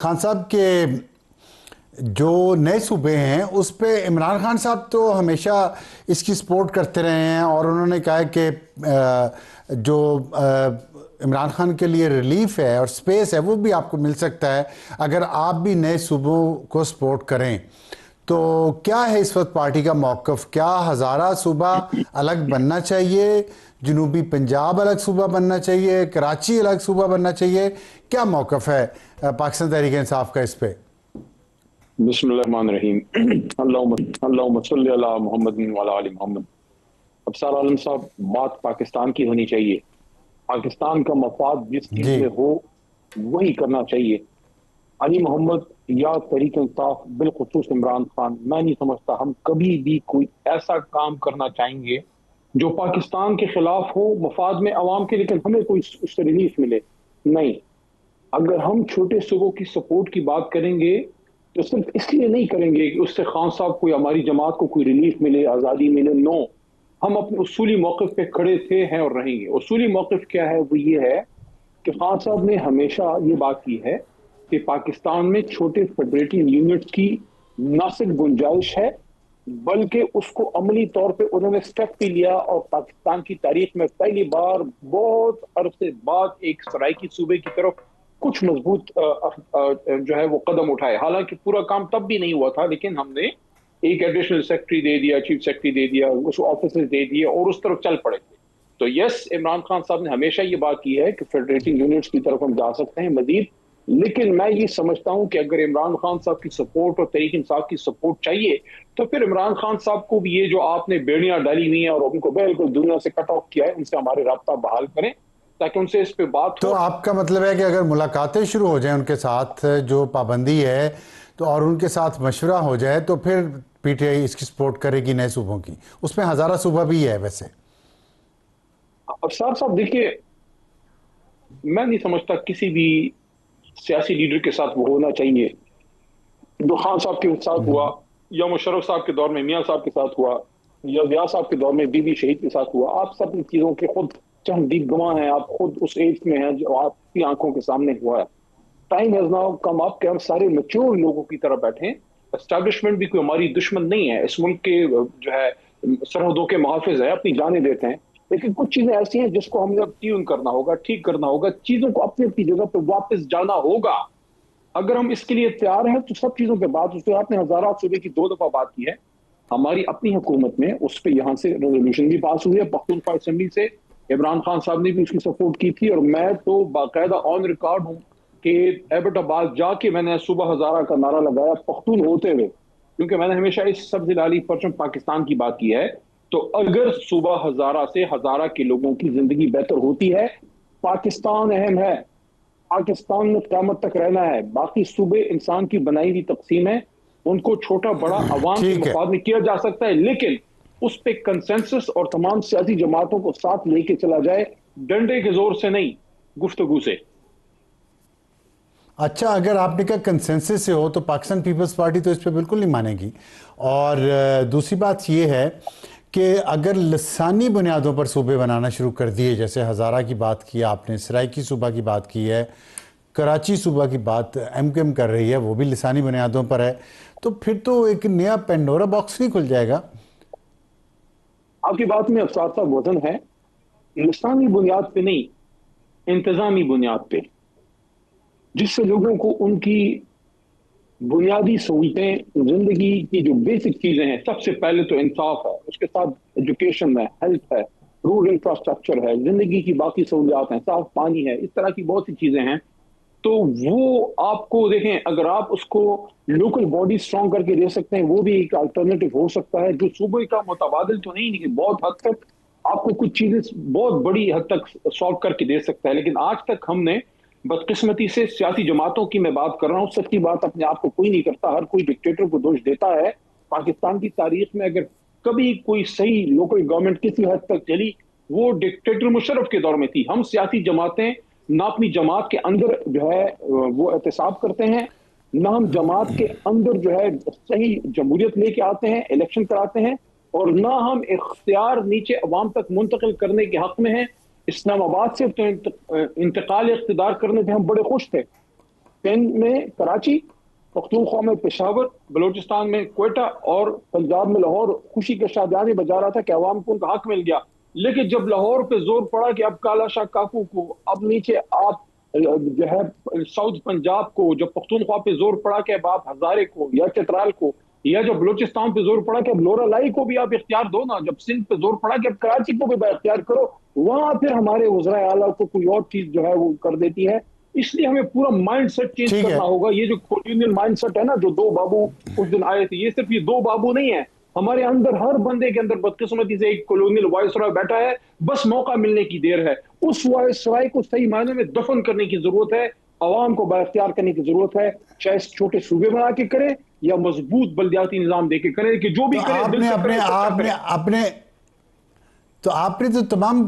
खान साहब के जो नए सूबे हैं उस पे इमरान खान साहब तो हमेशा इसकी सपोर्ट करते रहे हैं और उन्होंने कहा है कि जो इमरान खान के लिए रिलीफ है और स्पेस है वो भी आपको मिल सकता है अगर आप भी नए सूबों को सपोर्ट करें। तो क्या है इस वक्त पार्टी का मौक़िफ़? क्या हज़ारा सूबा अलग बनना चाहिए, जनूबी पंजाब अलग सूबा बनना चाहिए, कराची अलग सूबा बनना चाहिए? क्या मौक़िफ़ है पाकिस्तान तहरीक इंसाफ का इस पे? बिस्मिल्लाहिर्रहमानिर्रहीम। अल्लाहुम्मा सल्ली अला मुहम्मदिन व अला आलि मुहम्मद। अफसर आलम साहब, बात पाकिस्तान की होनी चाहिए। पाकिस्तान का मफाद जिस चीज जी। में हो वही करना चाहिए। अली मोहम्मद या तहरीक इंसाफ, बिलखुसूस इमरान खान, मैं नहीं समझता हम कभी भी कोई ऐसा काम करना चाहेंगे जो पाकिस्तान के खिलाफ हो, मफाद में अवाम के, लेकिन हमें कोई उससे रिलीफ मिले नहीं। अगर हम छोटे सूबों की सपोर्ट की बात करेंगे तो सिर्फ इसलिए नहीं करेंगे कि उससे खान साहब को, हमारी जमात को कोई रिलीफ मिले, आज़ादी मिले। नो, हम अपने उसूली मौक़िफ़ पे खड़े थे, हैं और रहेंगे। उसूली मौक़िफ़ क्या है? वो ये है कि खान साहब ने हमेशा ये बात की है कि पाकिस्तान में छोटे फेडरेटिव यूनिट्स की न सिर्फ गुंजाइश है बल्कि उसको अमली तौर पे उन्होंने स्टेप भी लिया, और पाकिस्तान की तारीख में पहली बार बहुत अरसे बाद एक सराइकी सूबे की तरफ कुछ मजबूत जो है वो कदम उठाए। हालांकि पूरा काम तब भी नहीं हुआ था, लेकिन हमने एक एडिशनल सेक्रेटरी दे दिया, चीफ सेक्रेटरी दे दिया, उस ऑफिस दे दिए और उस तरफ चल पड़े थे। तो यस, इमरान खान साहब ने हमेशा ये बात की है कि फेडरेटिव यूनिट्स की तरफ हम जा सकते हैं मजीद। लेकिन मैं ये समझता हूं कि अगर इमरान खान साहब की सपोर्ट और तहरीक इंसाफ की सपोर्ट चाहिए तो फिर इमरान खान साहब को भी ये जो आपने बेड़ियां डाली हुई हैं और उनको बिल्कुल दुनिया से कट ऑफ किया है, उनसे हमारे राब्ता बहाल करें ताकि उनसे इस पे बात तो हो। आपका मतलब है कि अगर मुलाकातें शुरू हो जाएं उनके साथ, जो पाबंदी है, तो और उनके साथ मशवरा हो जाए तो फिर पीटीआई इसकी सपोर्ट करेगी नए सूबों की? उसमें हज़ारा सूबा भी है वैसे। अब साहब साहब देखिए, मैं नहीं समझता किसी भी सियासी लीडर के साथ वो होना चाहिए जो खान साहब के साथ हुआ, या मुशर्रफ साहब के दौर में मियां साहब के साथ हुआ, या जिया साहब के दौर में बीबी शहीद के साथ हुआ। आप सब इन चीजों के खुद चंद गवाह हैं, आप खुद उस एज में हैं जो आपकी आंखों के सामने हुआ है। Time has now come up कि हम सारे मैच्योर लोगों की तरह बैठें। एस्टैब्लिशमेंट भी कोई हमारी दुश्मन नहीं है, इस मुल्क के जो है सरहदों के मुहाफिज है, अपनी जानें देते हैं। लेकिन कुछ चीजें ऐसी हैं जिसको हमें अब ट्यून करना होगा, ठीक करना होगा, चीजों को अपनी अपनी जगह पर वापस जाना होगा। अगर हम इसके लिए तैयार हैं तो सब चीजों के बाद, उसके आपने हजारा सूबे की 2 दफा बात की है, हमारी अपनी हुकूमत में उस पर यहां से रेजोल्यूशन भी पास हुई है पख्तूनख्वा असेंबली से। इमरान खान साहब ने भी उसकी सपोर्ट की थी, और मैं तो बाकायदा ऑन रिकॉर्ड हूं कि एबटाबाद जाके मैंने सुबह हजारा का नारा लगाया पख्तून होते हुए, क्योंकि मैंने हमेशा इस सबसे लाली परचम पाकिस्तान की बात की है। तो अगर सुबह हजारा से हजारा के लोगों की जिंदगी बेहतर होती है, पाकिस्तान अहम है, पाकिस्तान में क़यामत तक रहना है। बाकी सूबे इंसान की बनाई हुई तकसीम है, उनको छोटा बड़ा अवाम के ठीक है। मफाद में किया जा सकता है, लेकिन उस पर कंसेंसस और तमाम सियासी जमातों को साथ लेके चला जाए, डंडे के जोर से नहीं, गुफ्तगू से। अच्छा, अगर आपने कहा कंसेंसस से हो तो पाकिस्तान पीपल्स पार्टी तो इस पर बिल्कुल नहीं मानेगी। और दूसरी बात यह है कि अगर लसानी बुनियादों पर सूबे बनाना शुरू कर दिए, जैसे हज़ारा की बात की आपने, सराइकी सूबा की बात की है, कराची सूबा की बात एमकेएम कर रही है, वो भी लसानी बुनियादों पर है, तो फिर तो एक नया पेंडोरा बॉक्स नहीं खुल जाएगा? आपकी बात में अफसार सा वजन है, इंसानी बुनियाद पे नहीं, इंतजामी बुनियाद पे, जिससे लोगों को उनकी बुनियादी सहूलतें, जिंदगी की जो बेसिक चीजें हैं, सबसे पहले तो इंसाफ है, उसके साथ एजुकेशन है, हेल्थ है, रूरल इंफ्रास्ट्रक्चर है, जिंदगी की बाकी सहूलियात हैं, साफ पानी है, इस तरह की बहुत सी चीजें हैं। तो वो आपको देखें, अगर आप उसको लोकल बॉडी स्ट्रॉन्ग करके दे सकते हैं, वो भी एक अल्टरनेटिव हो सकता है, जो सूबे का मुतबादिल तो नहीं, लेकिन बहुत हद तक आपको कुछ चीजें बहुत बड़ी हद तक सॉल्व करके दे सकता है। लेकिन आज तक हमने बदकिस्मती से, सियासी जमातों की मैं बात कर रहा हूँ, सच्ची बात, अपने आप को कोई नहीं करता, हर कोई डिक्टेटर को दोष देता है। पाकिस्तान की तारीख में अगर कभी कोई सही लोकल गवर्नमेंट किसी हद तक चली, वो डिक्टेटर मुशर्रफ के दौर में थी। हम सियासी जमातें ना अपनी जमात के अंदर जो है वो एहतसाब करते हैं, ना हम जमात के अंदर जो है सही जमहूरियत लेके आते हैं, इलेक्शन कराते हैं, और ना हम इख्तियार नीचे अवाम तक मुंतकिल करने के हक में हैं। इस्लामाबाद से तो इंतकाल इख्तिदार करने पे हम बड़े खुश थे, सिंध में कराची, पख्तूनख्वा में पेशावर, बलूचिस्तान में क्वेटा और पंजाब में लाहौर खुशी के शादियाने बजा रहा था कि अवाम को उनका हक मिल गया। लेकिन जब लाहौर पे जोर पड़ा कि अब काला शाह काकू को, अब नीचे आप जो है साउथ पंजाब को, जब पख्तूनख्वा पे जोर पड़ा कि अब आप हजारे को या चित्राल को, या जब बलूचिस्तान पे जोर पड़ा कि अब लोरा लाई को भी आप इख्तियार दो ना, जब सिंध पे जोर पड़ा कि अब कराची को भी इख्तियार करो, वहां फिर हमारे वज़राए आला को कोई और चीज जो है वो कर देती है। इसलिए हमें पूरा माइंड सेट चेंज करना होगा। ये जो कॉलोनियल माइंड सेट है ना, जो दो बाबू उस दिन आए थे, ये सिर्फ ये दो बाबू नहीं है, हमारे अंदर हर बंदे के अंदर बदकिस्मती से एक कॉलोनियल वायसराय बैठा है, बस मौका मिलने की देर है। उस वायसराय को सही मायने में दफन करने की जरूरत है, अवाम को बाख्तियार करने की जरूरत है, चाहे छोटे सूबे बना के करें या मजबूत बल्दियाती निजाम देके करें, कि जो भी करें। आपने तो तमाम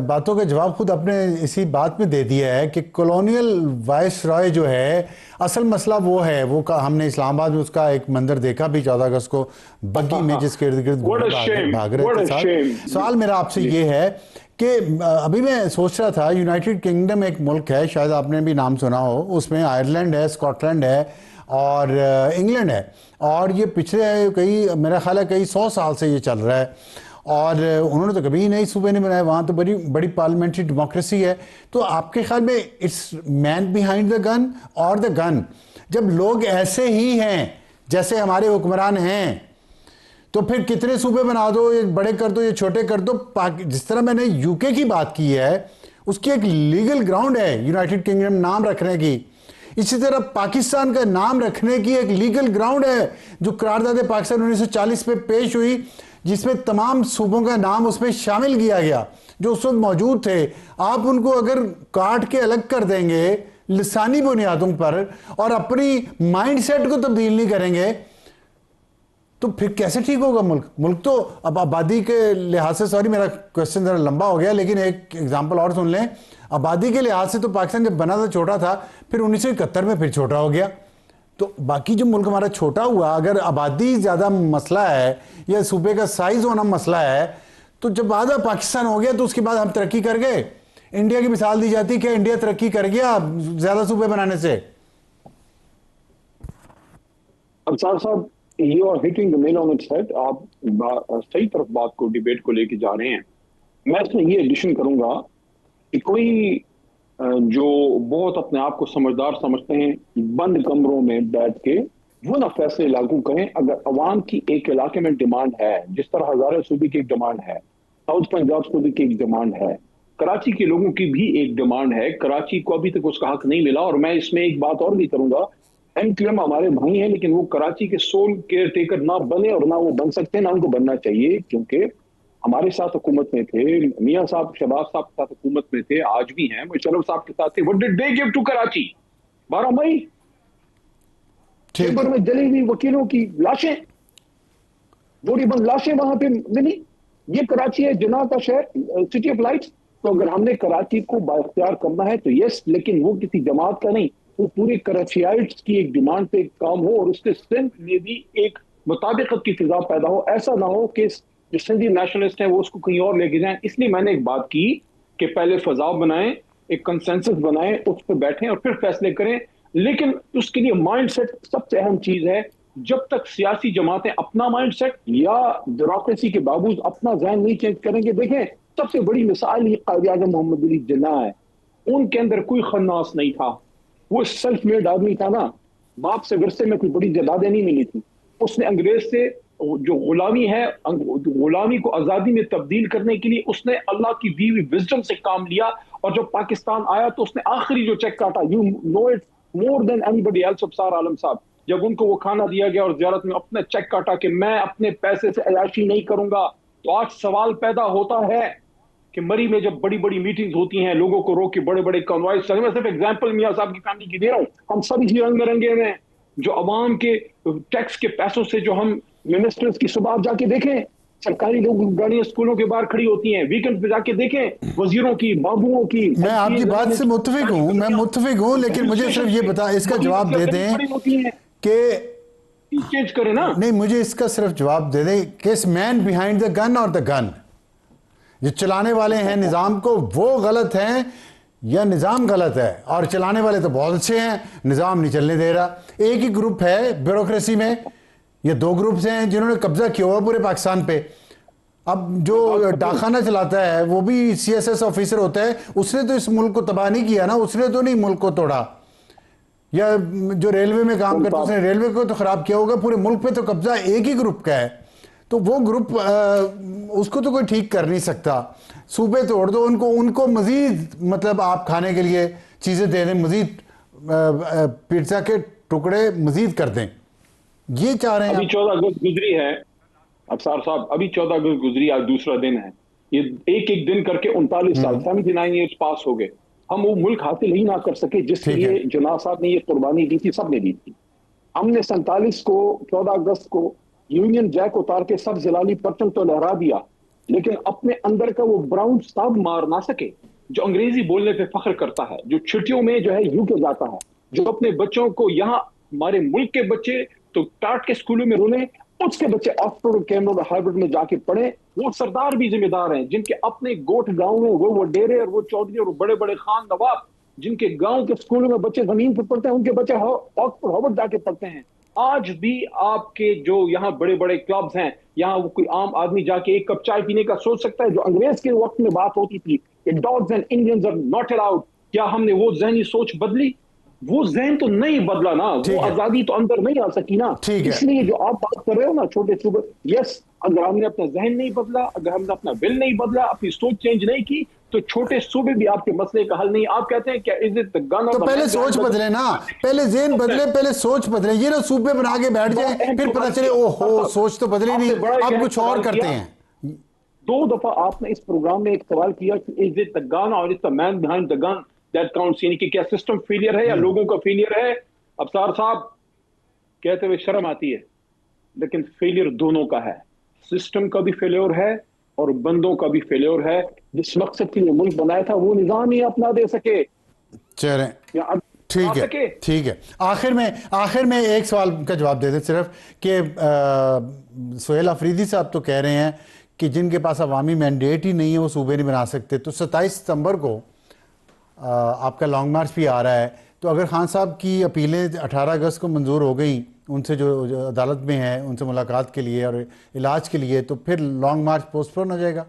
बातों का जवाब खुद अपने इसी बात में दे दिया है कि कॉलोनियल वायसराय जो है, असल मसला वो है, वो हमने इस्लामाबाद में उसका एक मंदिर देखा भी 14 अगस्त को, बग्गी में जिसके इर्द गिर्द भाग रहे थे। सवाल मेरा आपसे ये है कि अभी मैं सोच रहा था, यूनाइटेड किंगडम एक मुल्क है, शायद आपने भी नाम सुना हो, उसमें आयरलैंड है, स्कॉटलैंड है और इंग्लैंड है, और ये पिछले मेरा ख्याल है कई 100 साल से ये चल रहा है, और उन्होंने तो कभी नए सूबे नहीं बनाए, वहाँ तो बड़ी बड़ी पार्लियामेंट्री डेमोक्रेसी है। तो आपके ख्याल में it's man behind the gun और द गन? जब लोग ऐसे ही हैं जैसे हमारे हुक्मरान हैं, तो फिर कितने सूबे बना दो, ये बड़े कर दो, ये छोटे कर दो। जिस तरह मैंने यूके की बात की है, उसकी एक लीगल ग्राउंड है यूनाइटेड किंगडम नाम रखने की, इसी तरह पाकिस्तान का नाम रखने की एक लीगल ग्राउंड है, जो करारदाद पाकिस्तान 1940 पे पेश हुई, जिसमें तमाम सूबों का नाम उसमें शामिल किया गया जो उस वक्त मौजूद थे। आप उनको अगर काट के अलग कर देंगे लिसानी बुनियादों पर और अपनी माइंडसेट को तब्दील नहीं करेंगे, तो फिर कैसे ठीक होगा मुल्क? तो अब आबादी के लिहाज से, सॉरी मेरा क्वेश्चन जरा लंबा हो गया, लेकिन एक एग्जांपल और सुन लें। आबादी के लिहाज से तो पाकिस्तान जब बना था छोटा था, फिर 1971 में फिर छोटा हो गया। तो बाकी जो मुल्क हमारा छोटा हुआ, अगर आबादी ज़्यादा मसला है या सूबे का साइज होना मसला है, तो जब आधा पाकिस्तान हो गया तो उसके बाद हम तरक्की कर गए। इंडिया की मिसाल दी जाती है कि इंडिया तरक्की कर गया ज़्यादा सूबे बनाने से। Ansar sahab, you are hitting the nail on its head. आप सही तरफ बात को, डिबेट को लेके जा रहे हैं। मैं इसमें ये एडिशन करूंगा कि कोई जो बहुत अपने आप को समझदार समझते हैं, बंद कमरों में बैठ के वो ना फैसले लागू करें। अगर अवाम की एक इलाके में डिमांड है, जिस तरह हजारे सूबे की एक डिमांड है, साउथ पंजाब सूबे की एक डिमांड है, कराची के लोगों की भी एक डिमांड है, कराची को अभी तक उसका हक नहीं मिला। और मैं इसमें एक बात और भी करूंगा, एमक्यूएम हमारे भाई हैं, लेकिन वो कराची के सोल केयर टेकर ना बने और ना वो बन सकते, ना उनको बनना चाहिए, क्योंकि हमारे साथ हुकूमत में थे, मियां साहब शहबाज साहब के साथ हुकूमत में थे, आज भी हैं, मुशर्रफ साहब के साथ थे। What did they give to Karachi? 12 मई चेंबर में जली हुई वकीलों की लाशें, जोड़ीबंद लाशें वहां पे मिली। ये कराची है, जिन्ना का शहर, सिटी ऑफ लाइट्स। तो अगर हमने कराची को बाइख्तियार करना है तो यस, लेकिन वो किसी जमात का नहीं, वो पूरे कराचियाइट्स की एक डिमांड पे काम हो और उसके सिंध में भी एक मुताबिकत की फिजा पैदा हो। ऐसा ना हो कि जो सिंधी नेशनलिस्ट है वो उसको कहीं और लेके जाएं। इसलिए मैंने एक बात की कि पहले फजा बनाएं, एक कंसेंसस बनाएं, उस पर बैठें और फिर फैसले करें। लेकिन उसके लिए माइंडसेट सबसे अहम चीज है। जब तक सियासी जमातें अपना माइंडसेट या ब्यूरोक्रेसी के बावजूद अपना जहन नहीं चेंज करेंगे, देखें सबसे बड़ी मिसाल ये कायद-ए-आज़म मोहम्मद अली जिन्ना है। उनके अंदर कोई खन्नास नहीं था, वो सेल्फ मेड आदमी था ना, बाप से विरसे में कोई बड़ी जदादें नहीं मिली थी। उसने अंग्रेज से जो गुलामी है, गुलामी को आजादी में तब्दील करने के लिए उसने अल्लाह की दी हुई विजडम से काम लिया। और जब पाकिस्तान आया तो उसने आखिरी जो चेक काटा, you know it more than anybody else, Afsar Alam साहब, जब उनको वो खाना दिया गया और ज़ियारत में अपने चेक काटा कि मैं अपने पैसे से अयाशी नहीं करूंगा। तो आज सवाल पैदा होता है कि मरी में जब बड़ी बड़ी मीटिंग्स होती हैं, लोगों को रोक के बड़े बड़े कॉन्वॉयज चले, मैं सिर्फ एग्जांपल मियां साहब की फैमिली की दे रहा हूं, हम सब इसी रंग में रंगे हुए हैं। जो अवाम के टैक्स के पैसों से, जो हम मिनिस्टर्स की सुबह जाके देखें, सरकारी लोग गाड़ियां स्कूलों के बाहर खड़ी होती हैं, वीकेंड पे जाके देखें वजीरों की, बाबुओं की। मैं आपकी बात से मुत्तफिक हूं, मैं मुत्तफिक हूं, लेकिन मुझे सिर्फ ये बता, इसका जवाब दे दें कि चेंज करें ना। नहीं, मुझे इसका सिर्फ जवाब दे दें कि इस मैन बिहाइंड द गन और द गन, जो चलाने वाले हैं निजाम को, वो गलत हैं या निज़ाम गलत है और चलाने वाले तो बहुत अच्छे हैं, निज़ाम नहीं चलने दे रहा। एक ही ग्रुप है ब्यूरोक्रेसी में, ये दो ग्रुप्स हैं जिन्होंने कब्जा किया हुआ पूरे पाकिस्तान पे। अब जो डाकखाना चलाता है वो भी सीएसएस ऑफिसर होता है, उसने तो इस मुल्क को तबाह नहीं किया ना, उसने तो नहीं मुल्क को तोड़ा। या जो रेलवे में काम करता है उसने रेलवे को तो खराब किया होगा, पूरे मुल्क पे तो कब्जा एक ही ग्रुप का है। तो वो ग्रुप उसको तो कोई ठीक कर नहीं सकता। सूबे तोड़ दो उनको, उनको मजीद मतलब आप खाने के लिए चीज़ें दे दें, मजीद पिज्ज़ा के टुकड़े मजीद कर दें, ये चाह रहे हैं। अभी 14 अगस्त गुजरी है अफसार साहब, अभी 14 अगस्त गुजरी, आज दूसरा दिन है। ये एक एक दिन करके 39 साल 79 ईयर्स पास हो गए, हम वो मुल्क हासिल ही ना कर सके जिसके लिए जिन्ना साहब ने ये कुर्बानी दी थी, सब ने दी थी। हमने 47 को 14 अगस्त को यूनियन जैक उतार के सब जिलाली परचम तो लहरा दिया, लेकिन अपने अंदर का वो ब्राउन स्टाब मार ना सके। जो अंग्रेजी बोलने पे फख्र करता है, जो छुट्टियों में जो है यूके जाता है, जो अपने बच्चों को यहाँ हमारे मुल्क के बच्चे तो टाट के स्कूलों में रोने, उसके बच्चे ऑक्सफोर्ड कैम्ब्रिज हार्वर्ड में जाके पढ़े, वो सरदार भी जिम्मेदार हैं जिनके अपने गोट गांव में वो डेरे और वो चौधरी और बड़े बड़े खान नवाब जिनके गांव के स्कूलों में बच्चे जमीन पर पढ़ते हैं, उनके बच्चे ऑक्सफोर्ड हार्वर्ड जाके पढ़ते हैं। आज भी आपके जो यहाँ बड़े बड़े क्लब्स हैं, यहाँ वो कोई आम आदमी जाके एक कप चाय पीने का सोच सकता है? जो अंग्रेज के वक्त में बात होती थी कि dogs and Indians are not allowed, क्या हमने वो जहनी सोच बदली? वो जहन तो नहीं बदला ना, वो आजादी तो अंदर नहीं आ सकी ना। इसलिए जो आप बात कर रहे हो ना छोटे सूबे, यस, अगर हमने अपना जहन नहीं बदला, अगर हमने अपना विल नहीं बदला, अपनी सोच चेंज नहीं की, तो छोटे सूबे भी आपके मसले का हल नहीं। आप कहते हैं क्या इज इट द गन? तो पहले सोच बदले ना, पहले जहन बदले, पहले सोच बदले। ये ना सूबे बना के बैठ जाए फिर पता चले ओहो सोच तो बदली नहीं, अब कुछ और करते हैं। 2 दफा आपने इस प्रोग्राम में एक सवाल किया कि इज इट द गन और is the man behind the gun that counts, यानी कि क्या सिस्टम फेलियर है या लोगों का फेलियर है? अफसार साहब कहते हुए शर्म आती है, लेकिन फेलियर दोनों का है। सिस्टम का भी फेलियर है और बंदों का भी फेलियर है। जिस मकसद के लिए मुल्क बनाया था वो निजाम ही अपना दे सके। चलें, ठीक है, ठीक है। आखिर में एक सवाल का जवाब दे दें सिर्फ कि सोहेल अफरीदी साहब तो कह रहे हैं कि जिनके पास अवामी मैंडेट ही नहीं है वो सूबे नहीं बना सकते। तो 27 सितंबर को आपका लॉन्ग मार्च भी आ रहा है, तो अगर खान साहब की अपीलें 18 अगस्त को मंजूर हो गई, उनसे जो अदालत में है उनसे मुलाकात के लिए और इलाज के लिए, तो फिर लॉन्ग मार्च पोस्टपोन हो जाएगा।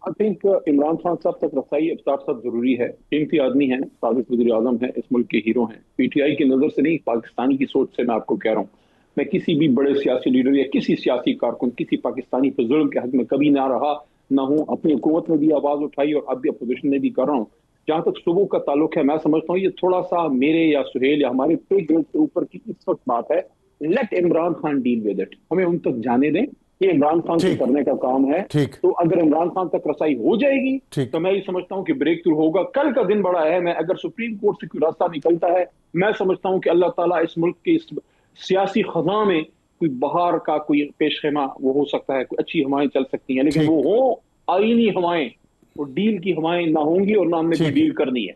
आई थिंक इमरान खान साहब तक रसाई अफसार साहब जरूरी है। कीमती आदमी है, साबिक वज़ीर आज़म है, इस मुल्क के हीरो हैं। पीटीआई की नज़र से नहीं, पाकिस्तानी की सोच से मैं आपको कह रहा हूँ। मैं किसी भी बड़े सियासी लीडर या किसी सियासी कारकुन, किसी पाकिस्तानी पर जुल्म के हक में कभी ना रहा ना हूँ। अपनी हुकूमत में भी आवाज उठाई और अब भी अपोजिशन में भी कर रहा हूँ। जहां तक सुबह का ताल्लुक है, मैं समझता हूँ ये थोड़ा सा मेरे या सुहेल या हमारे पे ग्रेड से ऊपर की इस वक्त बात है। Let Imran Khan deal with it, हमें उन तक जाने दें, ये इमरान खान से करने का काम है। तो अगर इमरान खान तक रसाई हो जाएगी तो मैं ये समझता हूँ कि ब्रेक थ्रू होगा। कल का दिन बड़ा है, मैं अगर सुप्रीम कोर्ट से कोई रास्ता निकलता है, मैं समझता हूँ कि अल्लाह ताला इस मुल्क के इस सियासी खजा में कोई बहार का कोई पेश खेमा वो हो सकता है, कोई अच्छी हवाएं चल सकती हैं, लेकिन वो हो आईनी हवाएं, वो डील की हवाएं ना होंगी और ना हमने कोई डील करनी है।